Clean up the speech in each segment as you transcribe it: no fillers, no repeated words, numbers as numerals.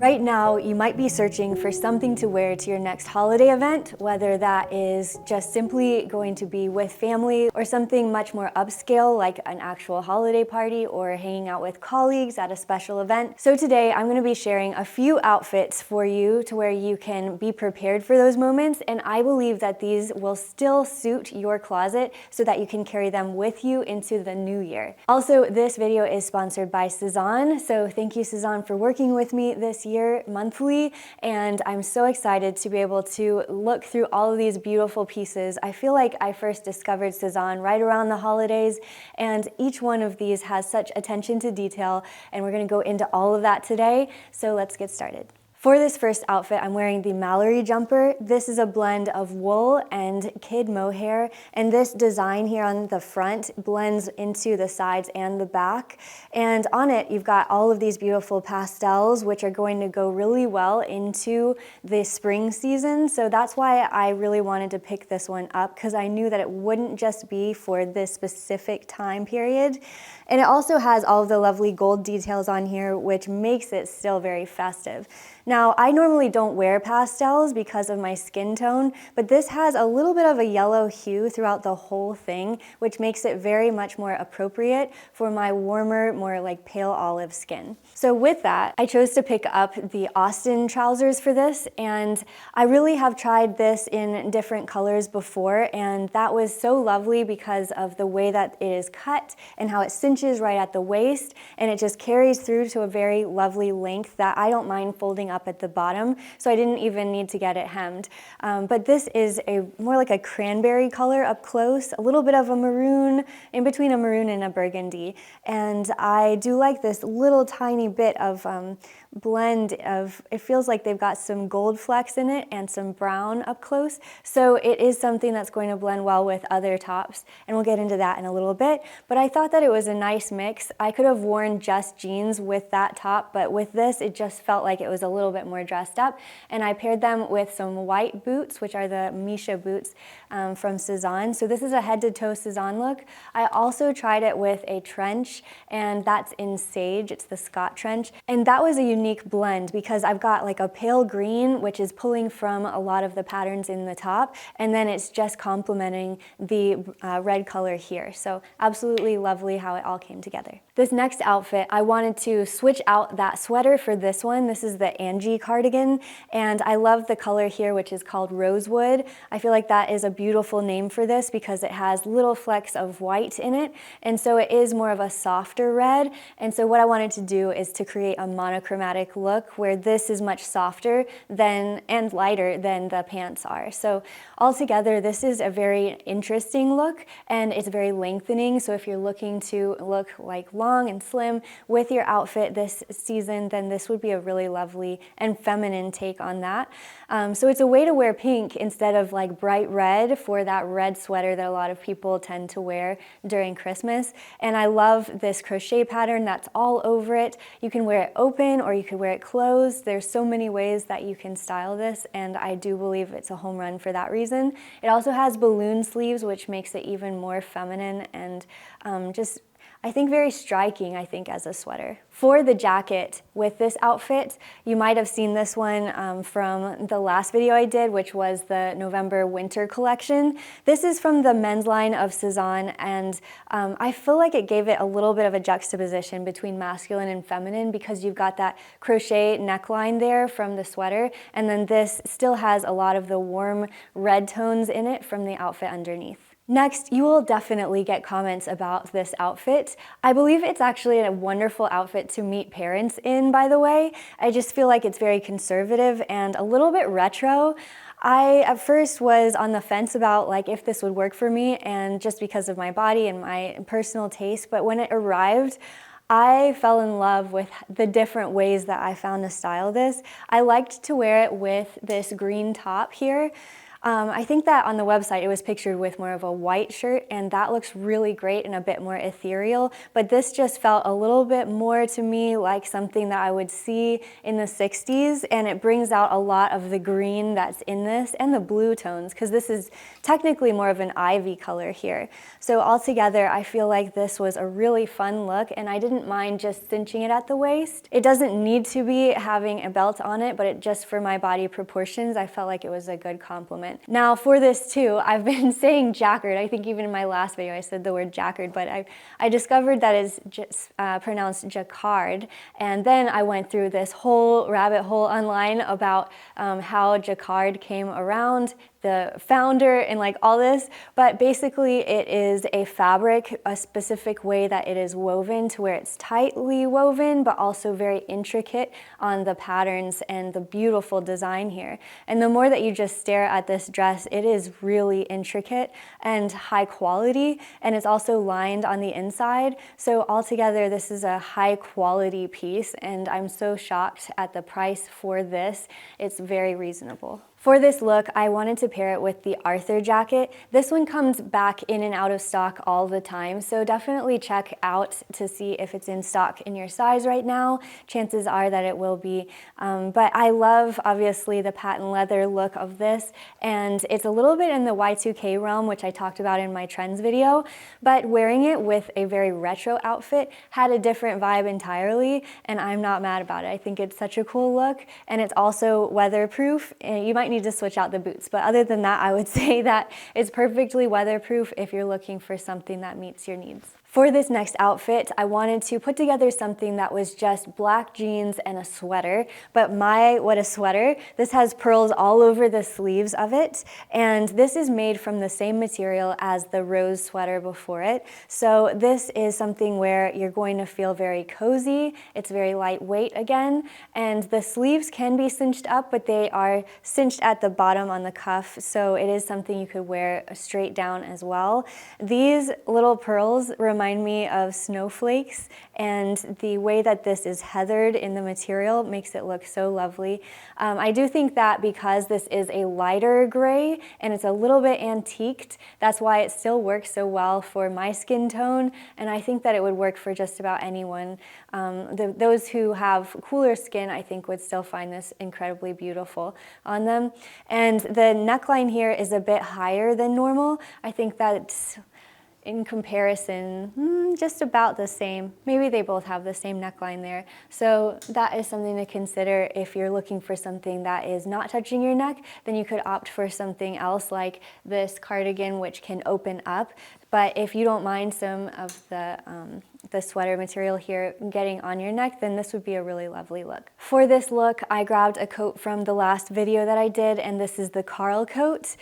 Right now, you might be searching for something to wear to your next holiday event, whether that is just simply going to be with family or something much more upscale like an actual holiday party or hanging out with colleagues at a special event. So today I'm going to be sharing a few outfits for you to where you can be prepared for those moments, and I believe that these will still suit your closet so that you can carry them with you into the new year. Also, this video is sponsored by Sezane, so thank you Sezane for working with me this year monthly, and I'm so excited to be able to look through all of these beautiful pieces. I feel like I first discovered Sezane right around the holidays, and each one of these has such attention to detail, and we're going to go into all of that today, so let's get started. For this first outfit, I'm wearing the Mallory jumper. This is a blend of wool and kid mohair, and this design here on the front blends into the sides and the back. And on it, you've got all of these beautiful pastels, which are going to go really well into the spring season. So that's why I really wanted to pick this one up, because I knew that it wouldn't just be for this specific time period. And it also has all of the lovely gold details on here, which makes it still very festive. Now, I normally don't wear pastels because of my skin tone, but this has a little bit of a yellow hue throughout the whole thing, which makes it very much more appropriate for my warmer, more like pale olive skin. So with that, I chose to pick up the Austin trousers for this, and I really have tried this in different colors before, and that was so lovely because of the way that it is cut and how it cinches right at the waist, and it just carries through to a very lovely length that I don't mind folding up at the bottom, so I didn't even need to get it hemmed. But this is more like a cranberry color up close, a little bit of a maroon, in between a maroon and a burgundy. And I do like this little tiny bit of blend of, it feels like they've got some gold flecks in it and some brown up close. So it is something that's going to blend well with other tops, and we'll get into that in a little bit. But I thought that it was a nice mix. I could have worn just jeans with that top, but with this, it just felt like it was a little bit more dressed up. And I paired them with some white boots, which are the Misha boots from Sezane. So this is a head-to-toe Sezane look. I also tried it with a trench, and that's in sage. It's the Scott trench. And that was a unique blend because I've got like a pale green, which is pulling from a lot of the patterns in the top, and then it's just complementing the red color here. So absolutely lovely how it all came together. This next outfit, I wanted to switch out that sweater for this one. This is the Angie cardigan, and I love the color here, which is called Rosewood. I feel like that is a beautiful name for this because it has little flecks of white in it, and so it is more of a softer red. And so what I wanted to do is to create a monochromatic look where this is much softer and lighter than the pants are. So altogether, this is a very interesting look, and it's very lengthening. So if you're looking to look like long and slim with your outfit this season, then this would be a really lovely and feminine take on that. So it's a way to wear pink instead of like bright red for that red sweater that a lot of people tend to wear during Christmas. And I love this crochet pattern that's all over it. You can wear it open or you could wear it closed. There's so many ways that you can style this, and I do believe it's a home run for that reason. It also has balloon sleeves, which makes it even more feminine and just, I think, very striking, I think, as a sweater. For the jacket with this outfit, you might have seen this one from the last video I did, which was the November winter collection. This is from the men's line of Sezane, and I feel like it gave it a little bit of a juxtaposition between masculine and feminine because you've got that crochet neckline there from the sweater, and then this still has a lot of the warm red tones in it from the outfit underneath. Next, you will definitely get comments about this outfit. I believe it's actually a wonderful outfit to meet parents in, by the way. I just feel like it's very conservative and a little bit retro. I at first was on the fence about like if this would work for me, and just because of my body and my personal taste, but when it arrived, I fell in love with the different ways that I found to style this. I liked to wear it with this green top here. I think that on the website it was pictured with more of a white shirt, and that looks really great and a bit more ethereal, but this just felt a little bit more to me like something that I would see in the 60s, and it brings out a lot of the green that's in this and the blue tones, because this is technically more of an ivy color here. So altogether, I feel like this was a really fun look, and I didn't mind just cinching it at the waist. It doesn't need to be having a belt on it, but it just for my body proportions, I felt like it was a good compliment. Now for this too, I've been saying jacquard. I think even in my last video I said the word jacquard, but I discovered that it's just pronounced jacquard, and then I went through this whole rabbit hole online about how jacquard came around, the founder, and like all this, but basically it is a fabric, a specific way that it is woven to where it's tightly woven but also very intricate on the patterns and the beautiful design here. And the more that you just stare at this dress, it is really intricate and high quality, and it's also lined on the inside. So altogether this is a high quality piece, and I'm so shocked at the price for this. It's very reasonable. For this look, I wanted to pair it with the Arthur jacket. This one comes back in and out of stock all the time, so definitely check out to see if it's in stock in your size right now. Chances are that it will be, but I love, obviously, the patent leather look of this, and it's a little bit in the Y2K realm, which I talked about in my trends video, but wearing it with a very retro outfit had a different vibe entirely, and I'm not mad about it. I think it's such a cool look, and it's also weatherproof, and you might need to switch out the boots, but other than that, I would say that it's perfectly weatherproof if you're looking for something that meets your needs. For this next outfit, I wanted to put together something that was just black jeans and a sweater, but what a sweater. This has pearls all over the sleeves of it, and this is made from the same material as the rose sweater before it. So this is something where you're going to feel very cozy. It's very lightweight again, and the sleeves can be cinched up, but they are cinched at the bottom on the cuff, so it is something you could wear straight down as well. These little pearls remind me of snowflakes, and the way that this is heathered in the material makes it look so lovely. I do think that because this is a lighter gray and it's a little bit antiqued, that's why it still works so well for my skin tone, and I think that it would work for just about anyone. Those who have cooler skin, I think, would still find this incredibly beautiful on them. And the neckline here is a bit higher than normal. I think that's in comparison, just about the same. Maybe they both have the same neckline there. So that is something to consider. If you're looking for something that is not touching your neck, then you could opt for something else like this cardigan, which can open up. But if you don't mind some of the sweater material here getting on your neck, then this would be a really lovely look. For this look, I grabbed a coat from the last video that I did, and this is the Carl coat.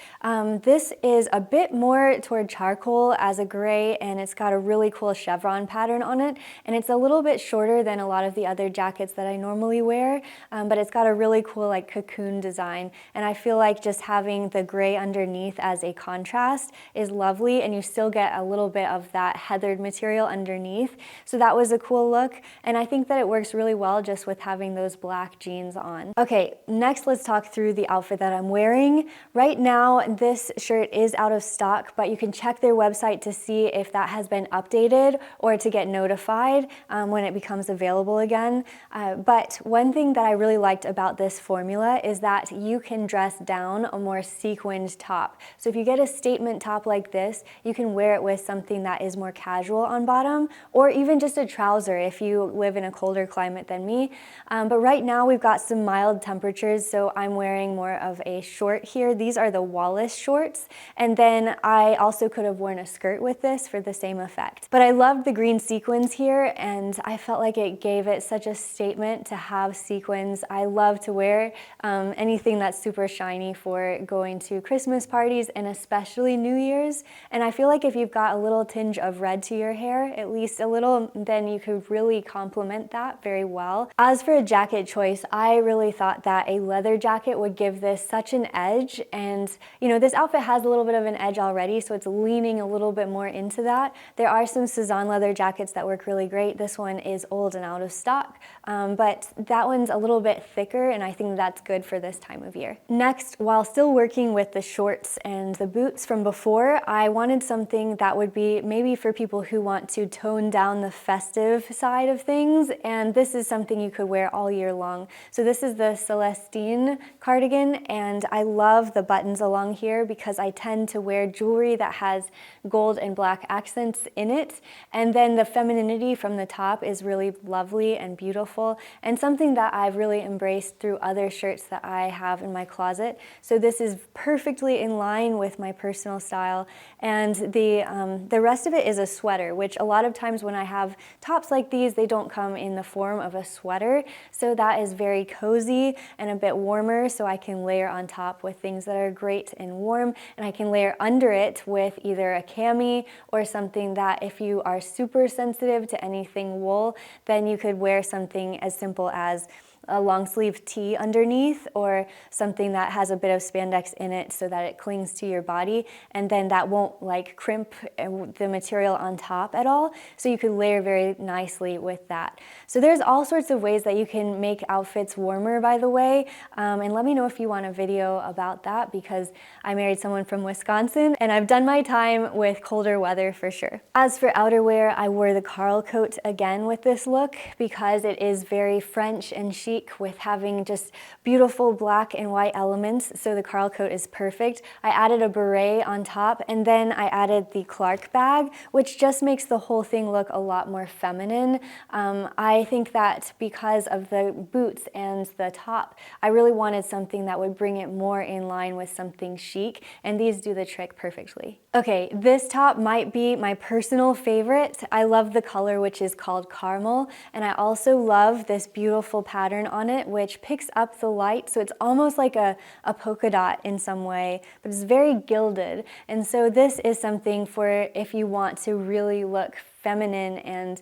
This is a bit more toward charcoal as a gray, and it's got a really cool chevron pattern on it, and it's a little bit shorter than a lot of the other jackets that I normally wear, but it's got a really cool like cocoon design, and I feel like just having the gray underneath as a contrast is lovely, and you still get a little bit of that heathered material underneath. So that was a cool look, and I think that it works really well just with having those black jeans on. Okay, next let's talk through the outfit that I'm wearing. Right now, this shirt is out of stock, but you can check their website to see if that has been updated or to get notified when it becomes available again. But one thing that I really liked about this formula is that you can dress down a more sequined top. So if you get a statement top like this, you can wear it with something that is more casual on bottom, or even just a trouser if you live in a colder climate than me. But right now we've got some mild temperatures, so I'm wearing more of a short here. These are the Wallace shorts, and then I also could have worn a skirt with this for the same effect. But I loved the green sequins here, and I felt like it gave it such a statement to have sequins. I love to wear anything that's super shiny for going to Christmas parties and especially New Year's, and I feel like if you've got a little tinge of red to your hair, at least a little, then you could really complement that very well. As for a jacket choice, I really thought that a leather jacket would give this such an edge, and this outfit has a little bit of an edge already, so it's leaning a little bit more into that. There are some Sezane leather jackets that work really great. This one is old and out of stock, but that one's a little bit thicker, and I think that's good for this time of year. Next, while still working with the shorts and the boots from before, I wanted something that would be maybe for people who want to tone down the festive side of things, and this is something you could wear all year long. So this is the Celestine cardigan, and I love the buttons along here because I tend to wear jewelry that has gold and black accents in it, and then the femininity from the top is really lovely and beautiful, and something that I've really embraced through other shirts that I have in my closet. So this is perfectly in line with my personal style, and the rest of it is a sweater, which a lot of times when I have tops like these, they don't come in the form of a sweater, so that is very cozy and a bit warmer, so I can layer on top with things that are great and warm, and I can layer under it with either a cami or something that, if you are super sensitive to anything wool, then you could wear something as simple as a long sleeve tee underneath, or something that has a bit of spandex in it so that it clings to your body, and then that won't like crimp the material on top at all, so you could layer very nicely with that. So there's all sorts of ways that you can make outfits warmer, by the way, and let me know if you want a video about that, because I married someone from Wisconsin and I've done my time with colder weather for sure. As for outerwear, I wore the Carl coat again with this look because it is very French and chic, with having just beautiful black and white elements, so the Carl coat is perfect. I added a beret on top, and then I added the Clark bag, which just makes the whole thing look a lot more feminine. I think that because of the boots and the top, I really wanted something that would bring it more in line with something chic, and these do the trick perfectly. Okay, this top might be my personal favorite. I love the color, which is called caramel, and I also love this beautiful pattern on it, which picks up the light, so it's almost like a polka dot in some way, but it's very gilded. And so this is something for if you want to really look feminine, and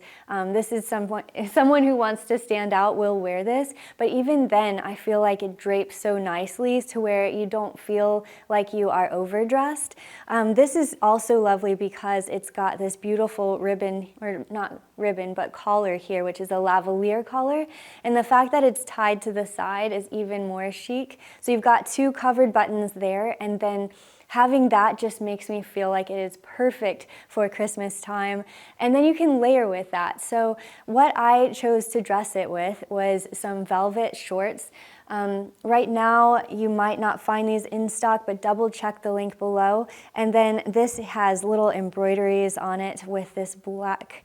this is someone who wants to stand out will wear this, but even then I feel like it drapes so nicely to where you don't feel like you are overdressed. This is also lovely because it's got this beautiful ribbon, or not ribbon, but collar here, which is a lavalier collar, and the fact that it's tied to the side is even more chic. So you've got two covered buttons there, and then having that just makes me feel like it is perfect for Christmas time, and then you can layer with that. So what I chose to dress it with was some velvet shorts. Right now you might not find these in stock, but double check the link below. And then this has little embroideries on it with this black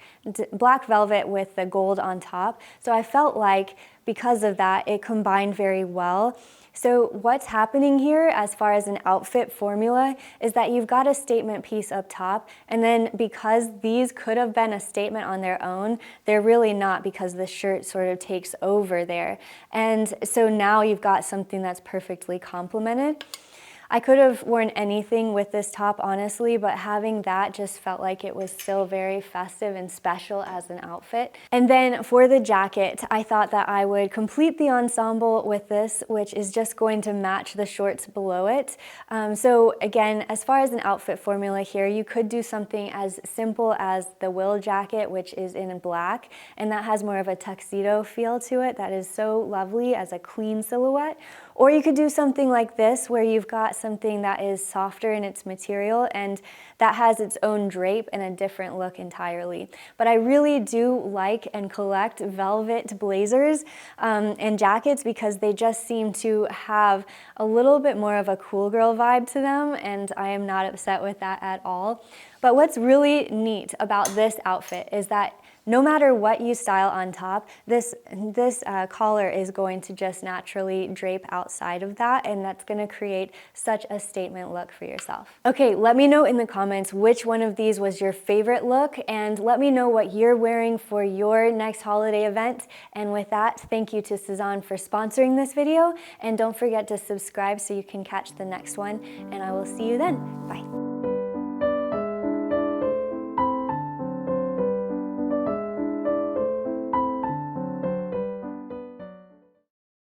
velvet with the gold on top. So I felt like because of that, it combined very well. So what's happening here as far as an outfit formula is that you've got a statement piece up top, and then because these could have been a statement on their own, they're really not, because the shirt sort of takes over there. And so now you've got something that's perfectly complemented. I could have worn anything with this top, honestly, but having that just felt like it was still very festive and special as an outfit. And then for the jacket, I thought that I would complete the ensemble with this, which is just going to match the shorts below it. So again, as far as an outfit formula here, you could do something as simple as the Will jacket, which is in black, and that has more of a tuxedo feel to it. That is so lovely as a clean silhouette. Or you could do something like this, where you've got something that is softer in its material and that has its own drape and a different look entirely. But I really do like and collect velvet blazers and jackets because they just seem to have a little bit more of a cool girl vibe to them, and I am not upset with that at all. But what's really neat about this outfit is that no matter what you style on top, this collar is going to just naturally drape outside of that, and that's going to create such a statement look for yourself. Okay, let me know in the comments which one of these was your favorite look, and let me know what you're wearing for your next holiday event. And with that, thank you to Sezane for sponsoring this video, and don't forget to subscribe so you can catch the next one, and I will see you then. Bye.